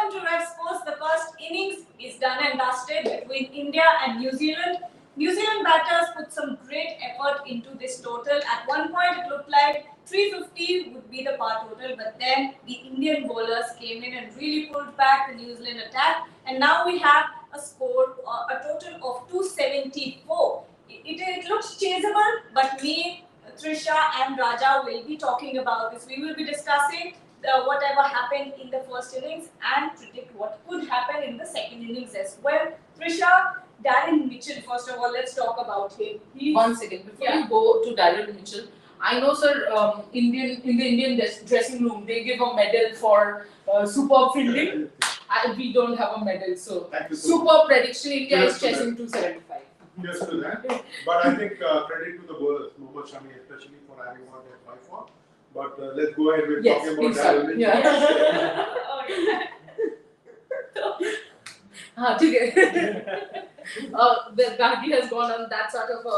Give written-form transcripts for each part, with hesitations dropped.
welcome to Red Sports. The first innings is done and dusted between India and New Zealand. New Zealand batters put some great effort into this total. At one point, it looked like 350 would be the par total, but then the Indian bowlers came in and really pulled back the New Zealand attack. And now we have a score, a total of 274. It looks chaseable, but me, Trisha, and Raja will be talking about this. We will be discussing whatever happened in the first innings and predict what could happen in the second innings as well. Trisha, Darren Mitchell, first of all, let's talk about him. One second, before you go to Darren Mitchell, I know, sir, in the Indian dressing room, they give a medal for superb fielding. We don't have a medal, so superb prediction. India is chasing 275. Yes to that. But I think credit to the bowlers, Mohammad Shami especially, for having won that 5-4. But let's go ahead with talking about Darren Mitchell. Yeah. The Gandhi has gone on that sort of a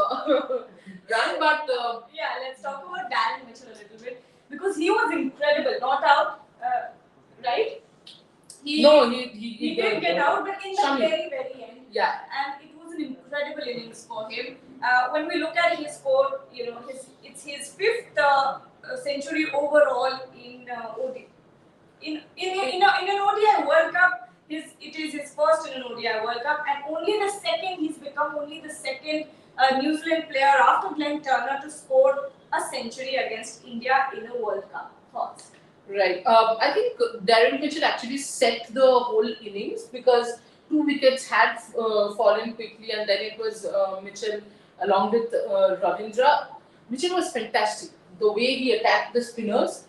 run, but yeah, let's talk about Darren Mitchell a little bit because he was incredible. Not out, right? He didn't get out, but in the very end. Yeah. And it was an incredible innings for him. When we look at his score, it's his fifth century overall in ODI. In an ODI World Cup. It is his first in an ODI World Cup, and he's become only the second New Zealand player after Glenn Turner to score a century against India in a World Cup. Thoughts? Right. I think Darren Mitchell actually set the whole innings because 2 wickets had fallen quickly, and then it was Mitchell along with Ravindra. Mitchell was fantastic. The way he attacked the spinners,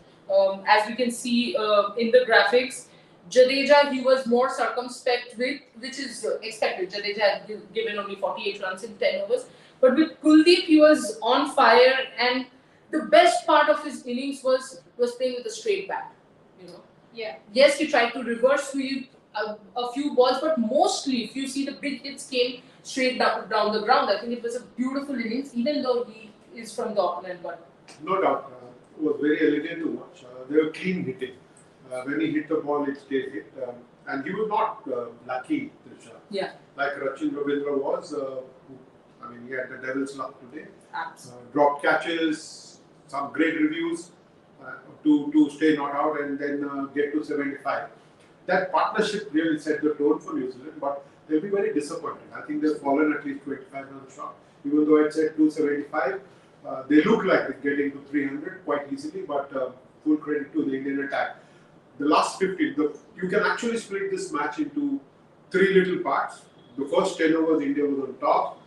as we can see in the graphics. Jadeja, he was more circumspect with, which is expected. Jadeja had given only 48 runs in 10 overs. But with Kuldeep, he was on fire, and the best part of his innings was playing with a straight bat. Yeah. Yes, he tried to reverse sweep a few balls, but mostly, if you see the big hits came straight down the ground. I think it was a beautiful innings, even though he is from the opponent. But no doubt, it was very elegant to watch. They were clean hitting. When he hit the ball, it stayed hit. And he was not lucky, Trisha. Yeah. Like Rachin Ravindra was. He had the devil's luck today. Absolutely. Dropped catches, some great reviews to stay not out and then get to 75. That partnership really set the tone for New Zealand, but they'll be very disappointed. I think they've fallen at least 25 runs short. Even though it said 275, they look like they're getting to 300 quite easily, but full credit to the Indian attack. The last 15, you can actually split this match into 3 little parts. The first 10 overs, India was on top.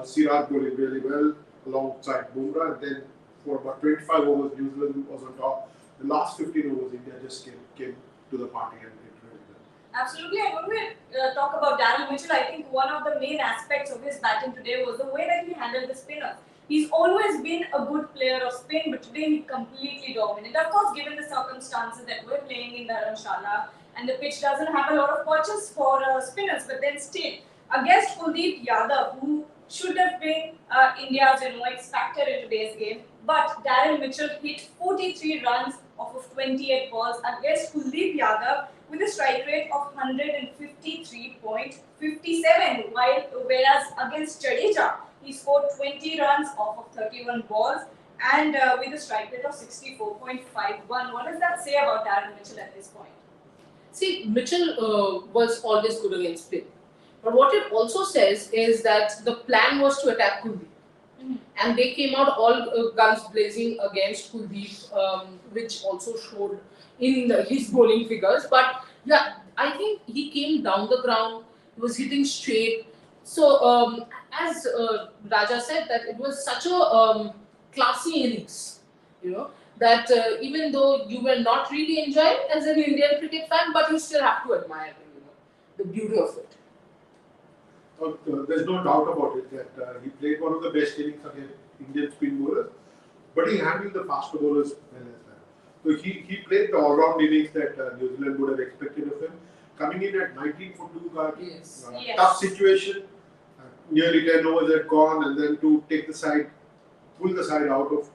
Siraj bowling really well alongside Bumrah, and then for about 25 overs, New Zealand was on top. The last 15 overs, India just came to the party and did really well. Absolutely, and when we talk about Darren Mitchell, I think one of the main aspects of his batting today was the way that he handled the spinners. He's always been a good player of spin, but today he completely dominated. Of course, given the circumstances that we're playing in Dharamshala, and the pitch doesn't have a lot of perches for spinners, but then still, against Kuldeep Yadav, who should have been India's X factor in today's game, but Darren Mitchell hit 43 runs off of 28 balls against Kuldeep Yadav with a strike rate of 153.57, whereas against Jadeja, he scored 20 runs off of 31 balls and with a strike rate of 64.51. What does that say about Darren Mitchell at this point? See, Mitchell was always good against spin. But what it also says is that the plan was to attack Kuldeep. And they came out all guns blazing against Kuldeep, which also showed in his bowling figures. But yeah, I think he came down the ground, he was hitting straight. So, as Raja said, that it was such a classy innings, that even though you were not really enjoying as an Indian cricket fan, but you still have to admire the beauty of it. There's no doubt about it that he played one of the best innings against Indian spin bowlers, but he handled the faster bowlers well as well. So he played the all-round innings that New Zealand would have expected of him. Coming in at 19 for 2, yes. Tough situation, nearly 10 overs had gone, and then to pull the side out of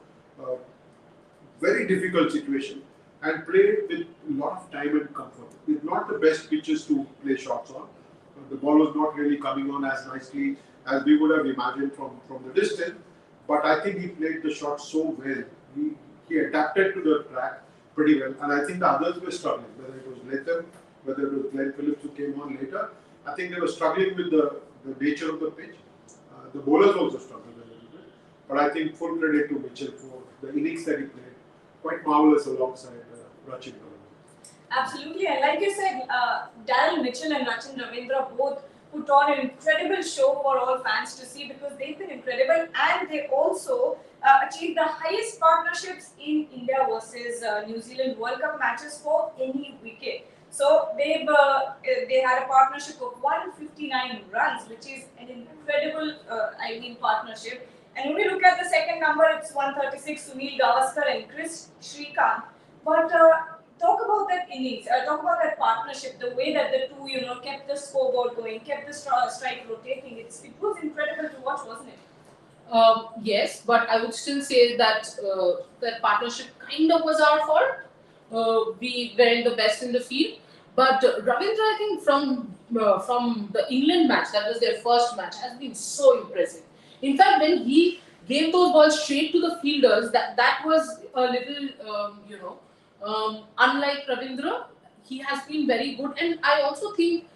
very difficult situation, and played with a lot of time and comfort. It's not the best pitches to play shots on. The ball was not really coming on as nicely as we would have imagined from the distance. But I think he played the shot so well. He adapted to the track pretty well. And I think the others were struggling, whether it was Latham, whether it was Glenn Phillips who came on later. I think they were struggling with the nature of the pitch. The bowlers also struggled a little bit. But I think full credit to Mitchell for the innings that he played. Quite marvellous alongside Rachin. Absolutely, and like you said, Daryl Mitchell and Rachin Ravindra both put on an incredible show for all fans to see because they've been incredible and they also achieved the highest partnerships in India versus New Zealand World Cup matches for any wicket. So they had a partnership of 159 runs, which is an incredible, partnership. And when we look at the second number, it's 136, Sunil Gavaskar and Chris Shrikant. But talk about that innings, talk about that partnership, the way that the two, kept the scoreboard going, kept the strike rotating. It was incredible to watch, wasn't it? Yes, but I would still say that that partnership kind of was our fault. We weren't the best in the field. But Ravindra, I think from the England match, that was their first match, has been so impressive. In fact, when he gave those balls straight to the fielders, that was a little, unlike Ravindra. He has been very good, and I also think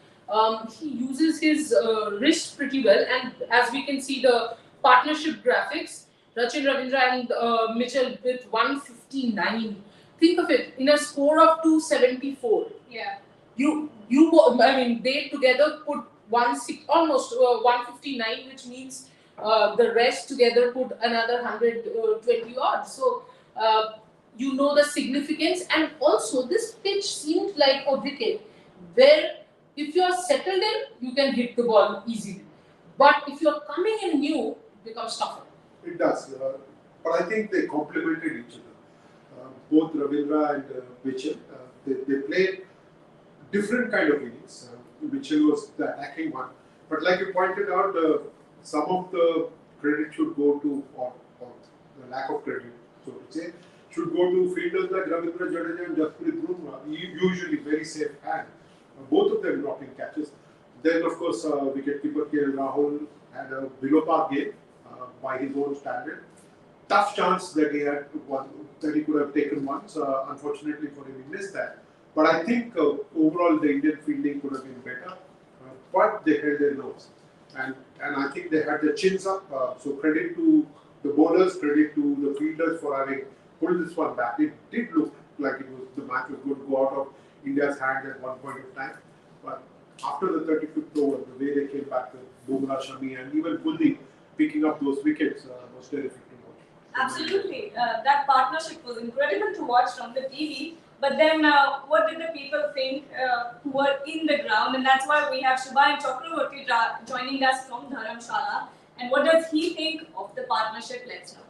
he uses his wrist pretty well. And as we can see, the partnership graphics, Rachin Ravindra and Mitchell with 159. Think of it, in a score of 274. Yeah. They together put almost 159, which means the rest together put another 120 odd. So the significance, and also this pitch seemed like a wicket where if you are settled in, you can hit the ball easily. But if you are coming in new, it becomes tougher. It does, but I think they complemented each other. Both Ravindra and Mitchell, they played different kind of innings. Mitchell was the attacking one, but like you pointed out, some of the credit should go to, or the lack of credit, so to say, should go to fielders like Ravindra Jadeja and Jasprit Bumrah, usually very safe hand. Both of them dropping catches. Then, of course, wicketkeeper KL Rahul had a below par game by his own standard. Tough chance that he could have taken once. Unfortunately for him, he missed that. But I think overall the Indian fielding could have been better. But they held their nerves. And I think they had their chins up. So credit to the bowlers, credit to the fielders for having pulled this one back. It did look like the match was going to go out of India's hands at one point of time. But after the 35th over, the way they came back with Bumrah, Shami and even Kuldeep picking up those wickets was terrific to watch. Absolutely. That partnership was incredible to watch from the TV. But then what did the people think who were in the ground? And that's why we have Shubhayan Chakravarti joining us from Dharamshala. And what does he think of the partnership? Let's know.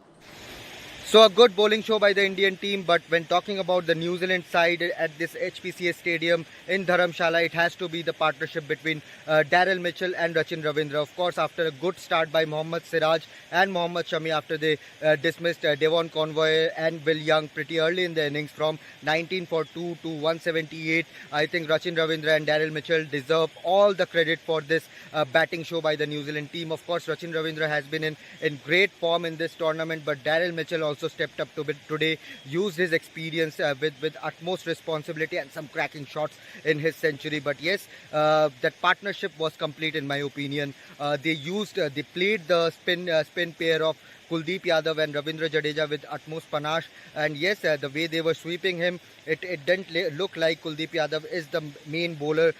So a good bowling show by the Indian team, but when talking about the New Zealand side at this HPCA stadium in Dharamshala, it has to be the partnership between Daryl Mitchell and Rachin Ravindra. Of course, after a good start by Mohammad Siraj and Mohammad Shami after they dismissed Devon Convoy and Will Young pretty early in the innings from 19 for 2 to 178. I think Rachin Ravindra and Daryl Mitchell deserve all the credit for this batting show by the New Zealand team. Of course, Rachin Ravindra has been in great form in this tournament, but Daryl Mitchell also stepped up to it today, used his experience with utmost responsibility and some cracking shots in his century. But yes, that partnership was complete in my opinion. They played the spin pair of Kuldeep Yadav and Ravindra Jadeja with utmost panache, and yes, the way they were sweeping him, it didn't look like Kuldeep Yadav is the main bowler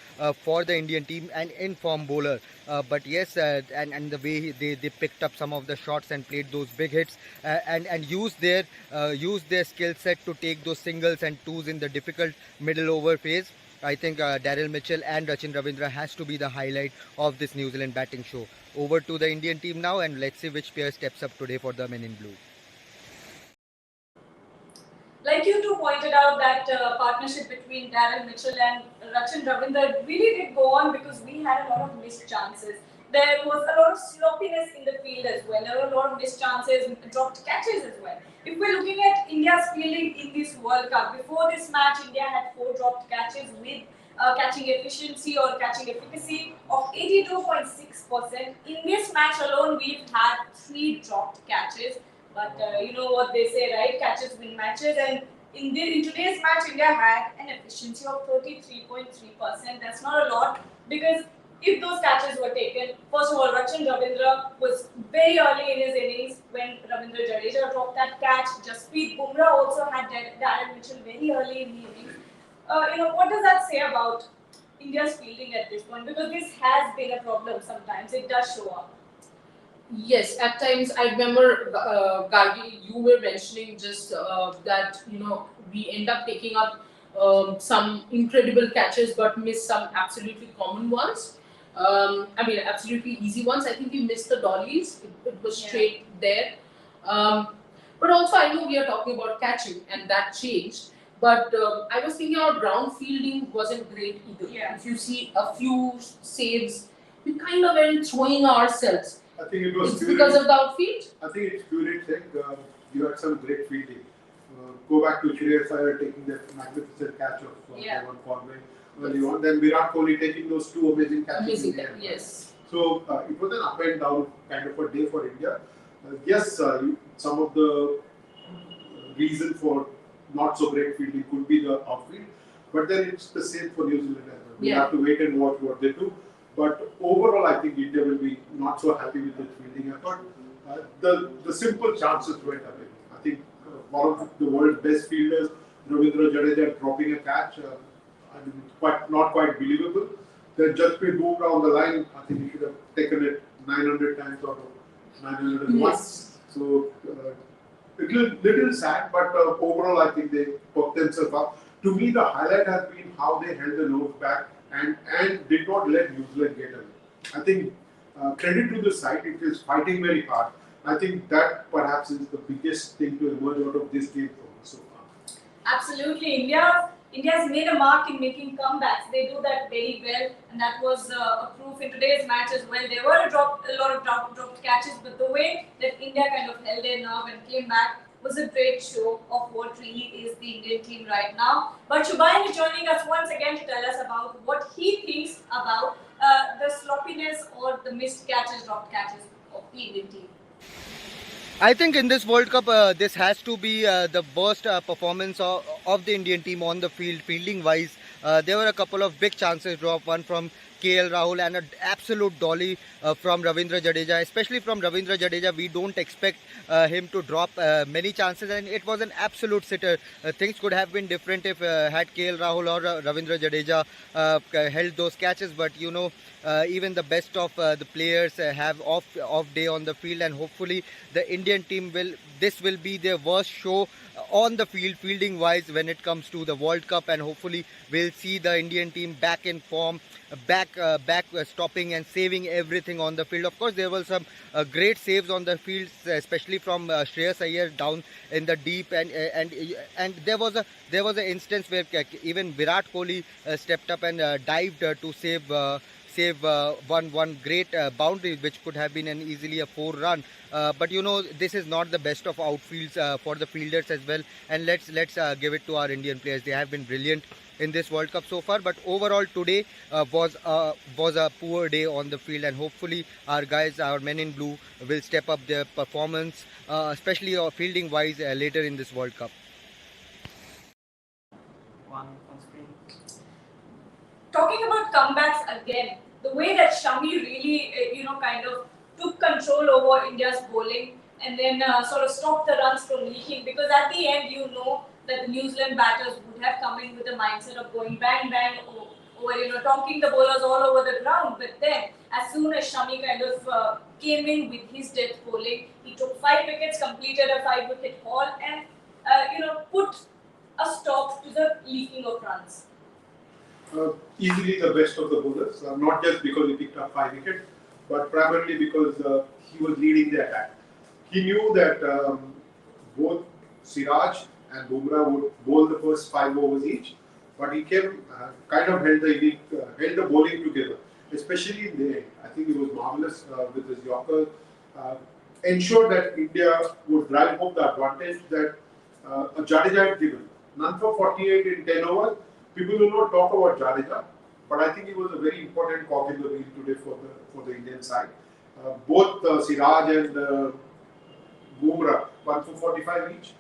for the Indian team and in-form bowler. But yes, and the way they picked up some of the shots and played those big hits and used their skill set to take those singles and twos in the difficult middle over phase. I think Daryl Mitchell and Rachin Ravindra has to be the highlight of this New Zealand batting show. Over to the Indian team now, and let's see which pair steps up today for the men in blue. Like you two pointed out, that partnership between Daryl Mitchell and Rachin Ravindra really did go on because we had a lot of missed chances. there was a lot of sloppiness in the field as well. There were a lot of missed chances, dropped catches as well. If we're looking at India's fielding in this World Cup, before this match, India had 4 dropped catches with catching efficiency or catching efficacy of 82.6%. In this match alone, we've had 3 dropped catches. But you know what they say, right? Catches win matches. And in today's match, India had an efficiency of 33.3%. That's not a lot because if those catches were taken, first of all, Rachin Ravindra was very early in his innings when Ravindra Jadeja dropped that catch. Jasprit Bumrah also had Darren Mitchell very early in the innings. What does that say about India's fielding at this point? Because this has been a problem sometimes. It does show up. Yes, at times I remember, Gargi, you were mentioning just that we end up taking up some incredible catches but miss some absolutely common ones. Absolutely easy ones. I think we missed the dollies. It was straight there. But also, I know we are talking about catching, and that changed. But I was thinking our ground fielding wasn't great either. Yeah. If you see a few saves, we kind of went throwing ourselves. I think it was It's because of the outfield? I think it's purely thing. You had some great fielding. Go back to Shreyas Iyer taking that magnificent catch of Evan Conway early on. Then Virat Kohli taking those 2 amazing catches. Yes. So it was an up and down kind of a day for India. Some of the reason for not so great fielding could be the outfield, but then it's the same for New Zealand as well. We have to wait and watch what they do. But overall, I think India will be not so happy with the fielding effort. The simple chances went away. I think one of the world's best fielders, Ravindra Jadeja, dropping a catch, not quite believable. Then Jasprit Bumrah on the line, I think he should have taken it 900 times out of 901. Yes. So, little sad, but overall, I think they put themselves up. To me, the highlight has been how they held the nose back and did not let New Zealand get away. I think credit to the side, it is fighting very hard. I think that perhaps is the biggest thing to emerge out of this game for us so far. Absolutely. India's made a mark in making comebacks. They do that very well, and that was a proof in today's match as well. There were a lot of dropped catches, but the way that India kind of held their nerve and came back was a great show of what really is the Indian team right now. But Shubayan is joining us once again to tell us about what he thinks about the sloppiness or the missed catches, dropped catches of the Indian team. I think in this World Cup, this has to be the worst performance of the Indian team on the field, fielding wise. There were a couple of big chances dropped, one from KL Rahul and an absolute dolly from Ravindra Jadeja. Especially from Ravindra Jadeja, we don't expect him to drop many chances, and it was an absolute sitter. Things could have been different if had KL Rahul or Ravindra Jadeja held those catches, but even the best of the players have off day on the field, and hopefully the Indian team this will be their worst show on the field fielding wise when it comes to the World Cup, and hopefully we'll see the Indian team back in form, back stopping and saving everything on the field. Of course, there were some great saves on the field, especially from Shreyas Iyer down in the deep, and there was an instance where even Virat Kohli stepped up and dived to save one great boundary, which could have been easily a 4-run. But this is not the best of outfields for the fielders as well. And let's give it to our Indian players. They have been brilliant in this World Cup so far. But overall, today was a poor day on the field, and hopefully our guys, our men in blue, will step up their performance, especially fielding wise, later in this World Cup. Talking about comebacks again, the way that Shami really, kind of took control over India's bowling and then sort of stopped the runs from leaking, because at the end, that the New Zealand batters would have come in with the mindset of going bang bang over, tonking the bowlers all over the ground. But then, as soon as Shami kind of came in with his death bowling, he took 5 wickets, completed a 5-wicket haul, and put a stop to the leaking of runs. Easily the best of the bowlers, not just because he picked up 5 wickets, but primarily because he was leading the attack. He knew that both Siraj and Bumrah would bowl the first 5 overs each, but he kind of held the bowling together, especially in the end. I think he was marvelous with his Yorker. Ensured that India would drive home the advantage that a Jadeja had given. None for 48 in 10 overs. People will not talk about Jadeja, but I think he was a very important cog in the wheel today for the Indian side. Both Siraj and Bumrah won for 45 each.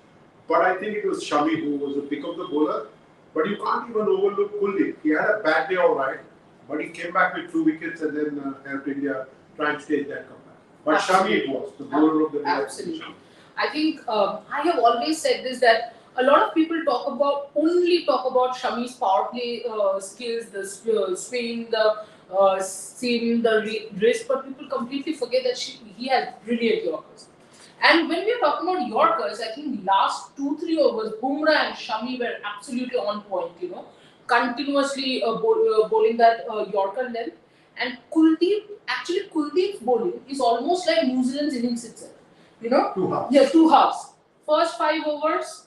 But I think it was Shami who was the pick of the bowler. But you can't even overlook Kuldeep. He had a bad day, all right, but he came back with 2 wickets and then helped India try and stage that comeback. But Absolutely. Shami it was, the bowler of the day. Absolutely. I think I have always said this, that a lot of people only talk about Shami's power play skills, the swing, the seam, the wrist, but people completely forget that he has brilliant Yorkers. And when we are talking about Yorkers, I think last 2-3 overs, Bumrah and Shami were absolutely on point, continuously bowling that Yorker length. And Kuldeep's bowling is almost like New Zealand's innings itself. 2 halves. Yeah, 2 halves. First 5 overs,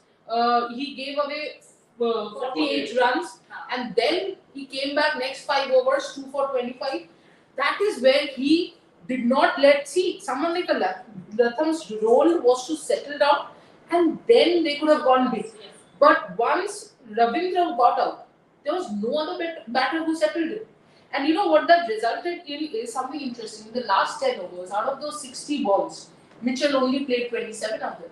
he gave away 48 runs, and then he came back next 5 overs, 2 for 25. That is where he did not someone like a Latham's role was to settle down, and then they could have gone big. But once Ravindra got out, there was no other batter who settled it. And you know what that resulted in is something interesting. In the last 10 overs, out of those 60 balls, Mitchell only played 27 of them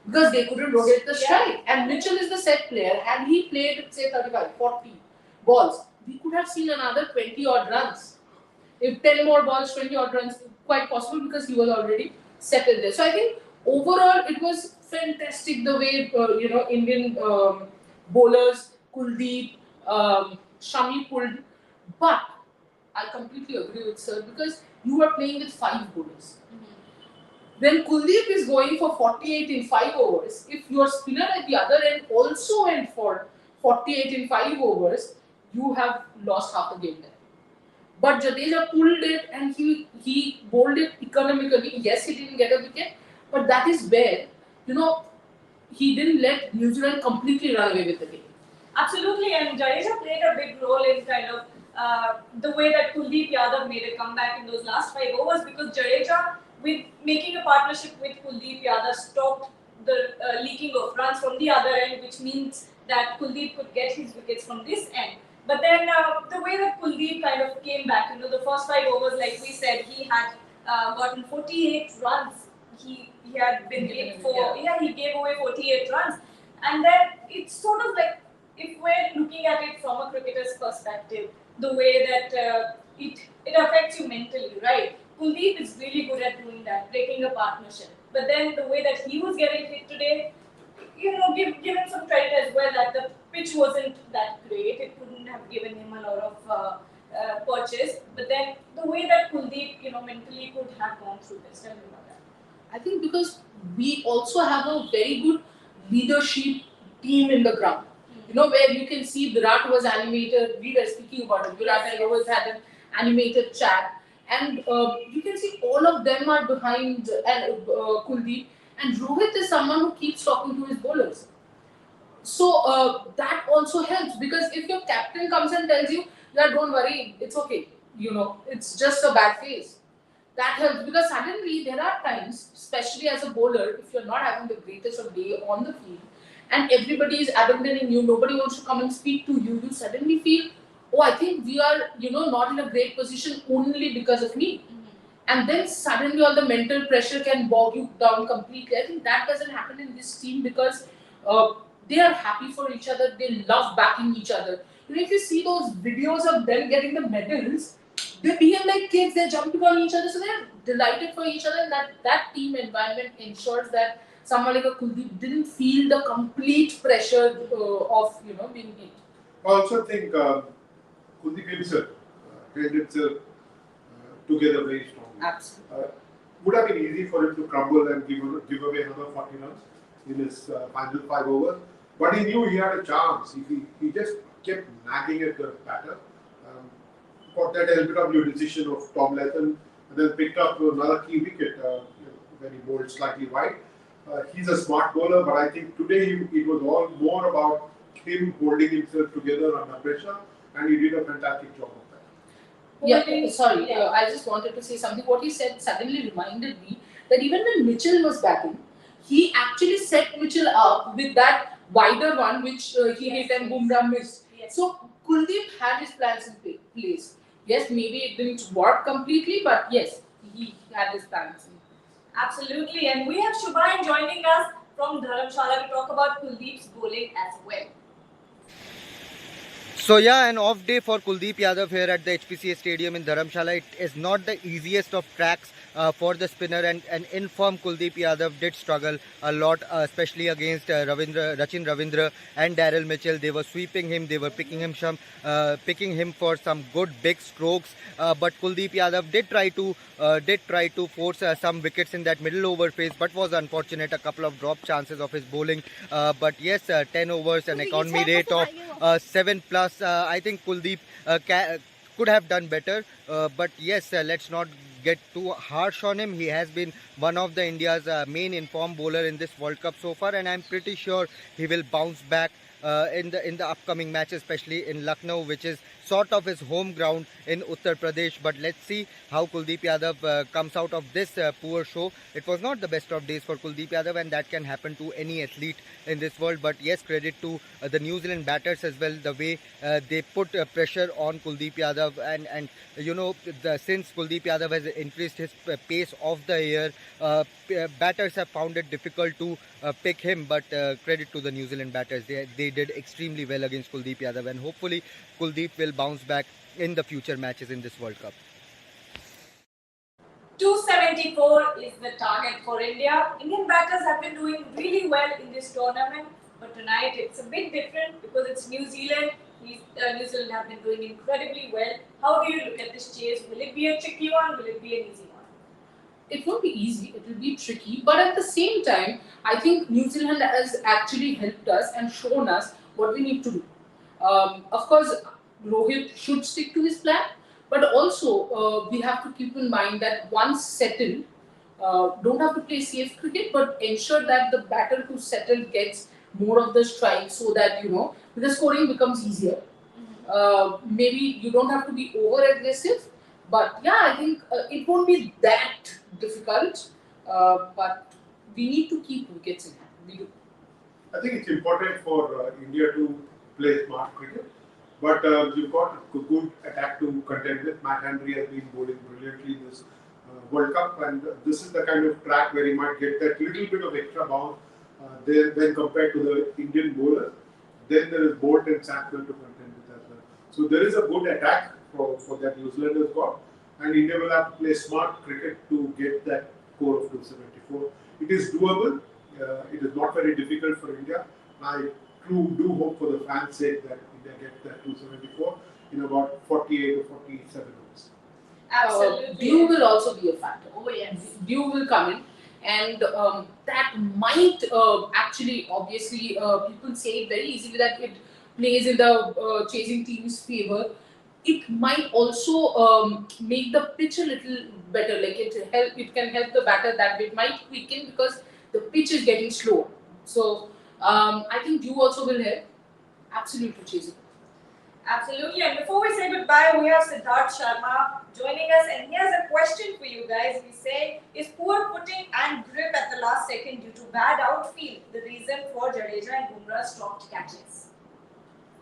because they couldn't rotate the strike. And Mitchell is the set player. Had he played, say, 35, 40 balls, we could have seen another 20 odd runs. If 10 more balls, 20 odd runs, quite possible because he was already settled there. So I think overall it was fantastic the way Indian bowlers, Kuldeep, Shami pulled. But I completely agree with sir because you are playing with 5 bowlers. When Kuldeep is going for 48 in 5 overs, if your spinner at the other end also went for 48 in 5 overs, you have lost half the game there. But Jadeja pulled it and he bowled it economically. Yes, he didn't get a wicket, but that is where, he didn't let New Zealand completely run away with the game. Absolutely, and Jadeja played a big role in kind of the way that Kuldeep Yadav made a comeback in those last 5 overs, because Jadeja, with making a partnership with Kuldeep Yadav, stopped the leaking of runs from the other end, which means that Kuldeep could get his wickets from this end. But then the way that Kuldeep kind of came back, the first 5 overs, like we said, he had gotten 48 runs. He had been hit he gave away 48 runs. And then it's sort of like, if we're looking at it from a cricketer's perspective, the way that it affects you mentally, right? Kuldeep is really good at doing that, breaking a partnership. But then the way that he was getting hit today, give him some credit as well that the pitch wasn't that great. It couldn't have given him a lot of purchase. But then the way that Kuldeep, mentally could have gone through this. Tell me about that. I think because we also have a very good leadership team in the ground. Where you can see Virat was animated. We were speaking about it. Virat and Rohit had an animated chat. And you can see all of them are behind Kuldeep. And Rohit is someone who keeps talking to his bowlers. So that also helps, because if your captain comes and tells you, don't worry, it's okay. It's just a bad phase. That helps, because suddenly there are times, especially as a bowler, if you're not having the greatest of day on the field, and everybody is abandoning you, nobody wants to come and speak to you, you suddenly feel, I think we are, not in a great position only because of me. And then suddenly all the mental pressure can bog you down completely. I think that doesn't happen in this team because they are happy for each other, they love backing each other. If you see those videos of them getting the medals, they behave like kids, they're jumping on each other, so they're delighted for each other, and that team environment ensures that someone like a Kuldeep didn't feel the complete pressure of being hit. I also think Kuldeep himself held himself together very strongly. Absolutely. Would have been easy for him to crumble and give away another 40 runs in his final 5 overs, but he knew he had a chance. He just kept nagging at the batter. Got that LBW decision of Tom Latham, and then picked up another key wicket when he bowled slightly wide. He's a smart bowler, but I think today it was all more about him holding himself together under pressure, and he did a fantastic job of that. holding. Sorry, I just wanted to say something. What he said suddenly reminded me that even when Mitchell was batting, he actually set Mitchell up with that wider one which he hit and Bumrah missed. Yes. So Kuldeep had his plans in place. Yes, maybe it didn't work completely, but yes, he had his plans in place. Absolutely, and we have Shubhain joining us from Dharamshala to talk about Kuldeep's bowling as well. So yeah, an off day for Kuldeep Yadav here at the HPCA Stadium in Dharamshala. It is not the easiest of tracks for the spinner, and in-form Kuldeep Yadav did struggle a lot, especially against Rachin Ravindra and Daryl Mitchell. They were sweeping him, they were picking him for some good big strokes. But Kuldeep Yadav did try to force some wickets in that middle over phase, but was unfortunate. A couple of drop chances of his bowling. But yes, 10 overs, an economy rate of 7 plus. I think Kuldeep could have done better, but yes, let's not get too harsh on him. He has been one of the India's main informed bowler in this World Cup so far, and I'm pretty sure he will bounce back in the upcoming match, especially in Lucknow, which is sort of his home ground in Uttar Pradesh. But let's see how Kuldeep Yadav comes out of this poor show. It was not the best of days for Kuldeep Yadav, and that can happen to any athlete in this world. But yes, credit to the New Zealand batters as well, the way they put pressure on Kuldeep Yadav, and you know, since Kuldeep Yadav has increased his pace of the year, batters have found it difficult to pick him. But credit to the New Zealand batters, they did extremely well against Kuldeep Yadav, and hopefully Kuldeep will bounce back in the future matches in this World Cup. 274 is the target for India. Indian batters have been doing really well in this tournament, but tonight it's a bit different because it's New Zealand. New Zealand have been doing incredibly well. How do you look at this chase? Will it be a tricky one? Will it be an easy one? It won't be easy, it will be tricky, but at the same time, I think New Zealand has actually helped us and shown us what we need to do. Of course, Rohit should stick to his plan, but also we have to keep in mind that once settled, don't have to play safe cricket, but ensure that the batter who's settled gets more of the strikes so that, you know, the scoring becomes easier. Maybe you don't have to be over aggressive, but yeah, I think it won't be that difficult. But we need to keep wickets in hand. We do. I think it's important for India to play smart cricket, but you've got a good attack to contend with. Matt Henry has been bowling brilliantly in this World Cup, and this is the kind of track where he might get that little bit of extra bounce there when compared to the Indian bowlers. Then there is Bolt and Santner to contend with as well. So there is a good attack for that New Zealand has got, and India will have to play smart cricket to get that score of 274. It is doable. It is not very difficult for India. I do hope for the fans' sake that India gets that 274 in about 48 or 47 hours. Absolutely. Dew will also be a factor. Oh yes. Dew will come in, and that might actually, obviously, people say it very easily that it plays in the chasing team's favor. It might also make the pitch a little better. Like it can help the batter that way. It might weaken because the pitch is getting slower. So I think Dew also will help. Absolutely chasing. Absolutely. And before we say goodbye, we have Siddharth Sharma joining us, and he has a question for you guys. We say, is poor footing and grip at the last second due to bad outfield the reason for Jadeja and Bumrah's stopped catches?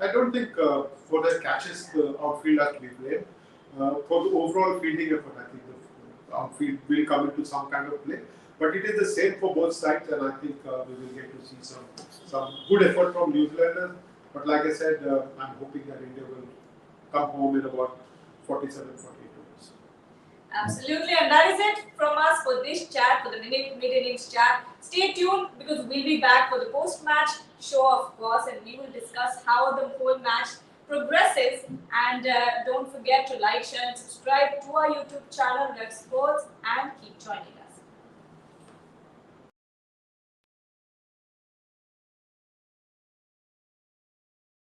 I don't think for the catches the outfield has to be blamed. For the overall fielding effort, I think the outfield will come into some kind of play. But it is the same for both sides, and I think we will get to see some good effort from New Zealanders. But like I said, I'm hoping that India will come home in about 47, 48 hours. Absolutely, and that is it from us for this chat, for the mid-innings chat. Stay tuned because we'll be back for the post-match show, of course, and we will discuss how the whole match progresses. And don't forget to like, share, and subscribe to our YouTube channel, Rev Sports, and keep joining us.